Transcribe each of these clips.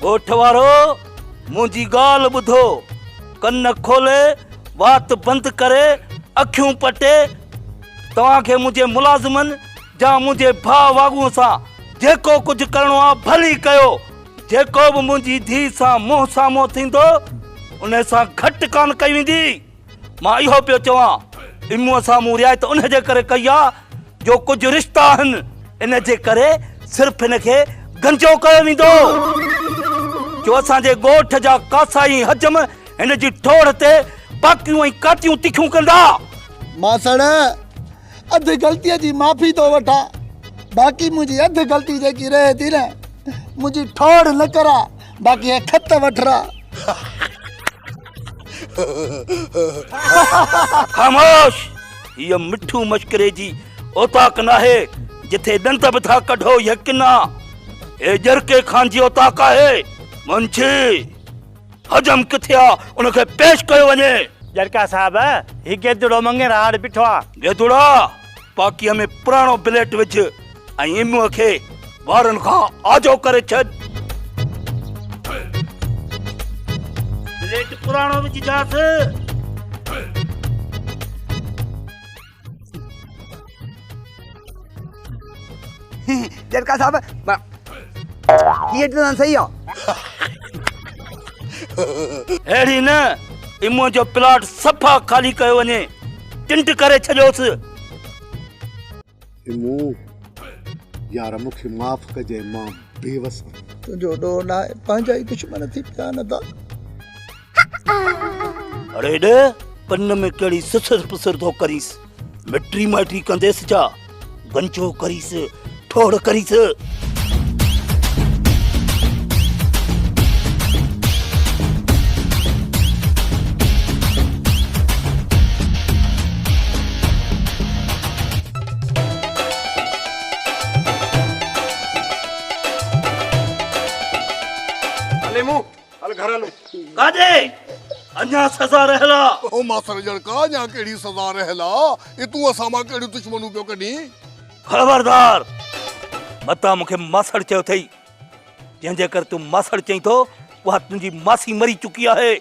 ॻोठ वारो मुंहिंजी ॻाल्हि ॿुधो, कन खोले, वात बंदि करे, अखियूं पटे। तव्हांखे मुंहिंजे मुलाज़िमनि जा मुंहिंजे भाउ वागूअ सां जेको कुझु करिणो आहे भली कयो। जेको बि मुंहिंजी धीउ सां मुंहुं साम्हूं थींदो उन सां घटि कान कई वेंदी। मां इहो पियो चवां, इमुअ साम्हूं रिआयत उन जे करे कई आहे जो कुझु रिश्ता आहिनि, इन जे करे सिर्फ़ु हिनखे गंजो कयो वेंदो। जो असांजे ॻोठ जा कासाई हजम हिन जी ठोड़ ते बाकियूं ऐं कातियूं तिखियूं कंदा। मासड़ अधु ग़लतीअ जी माफ़ी थो वठां, बाक़ी मुंहिंजी अधु ग़लती जेकी रहे थी न, मुंहिंजी ठोड़ न करा, बाक़ी हे खत वठरा। ख़ामोश, हीअ मिठू मश्करे जी औताक नाहे जिथे ॾंद बि था कढो यकिना। हे जरके खान जी औताक आहे। मुंशी हजम किथे आहे उनखे पेश कयो वञे। जरका साहब ही गेदुड़ो मंगे राड बिठो आ। गेदुड़ा पाकीअ में पुराणो ब्लेट विझ ऐं इमुअ खे वारनि खां आजो करे छॾ। ब्लेट पुराणो विझजांसि। जरका साहब ये तो सही हो। अहिड़ी न, इमुअ जो प्लॉट सफ़ा खाली कयो वञे, टिंट करे छॾियोसि। इमू यार मूंखे माफ़ कजे, मां बेवस तुंहिंजो ॾोह न आहे, पंहिंजा ई दुश्मन थी पिया न था। अरे ॾे कन में कहिड़ी सुसर पुसर थो करीस, मिट्री माइट्री कंदेसि छा, गंजो करीस, ठोड़ करीस। काजे अञा सजा रहला। ओ मासर जड़का या केड़ी सजा रहला, ए तू असा मा केड़ी दुश्मनू पियो कढी। खबरदार, मता मूंखे मासड़ चयो थई, जंहिंजे कर तूं मासड़ चई थो उहा तुंहिंजी मासी मरी चुकी आहे।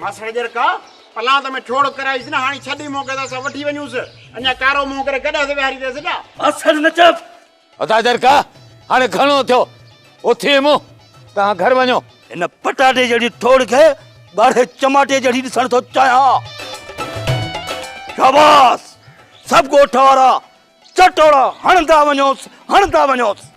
मासड़ जरका पलांत में ठोड़ कराईस न, हाणी छडी मौके दा सा वठी वञूस, अञा कारो मुंह करे कॾहिं से विहारी देस ना। मासड़ न चप। अदा जरका हाणे घणो थियो, उथी मु तहां घर वञो। इन पटाटे जड़ी ठोड़ के ॻाढ़े चमाटे जड़ी ॾिसण थो चाहियां। शाबाश, सब ॻोठ वारा चटोड़ा हणंदा वञोसि, हणंदा वञोसि।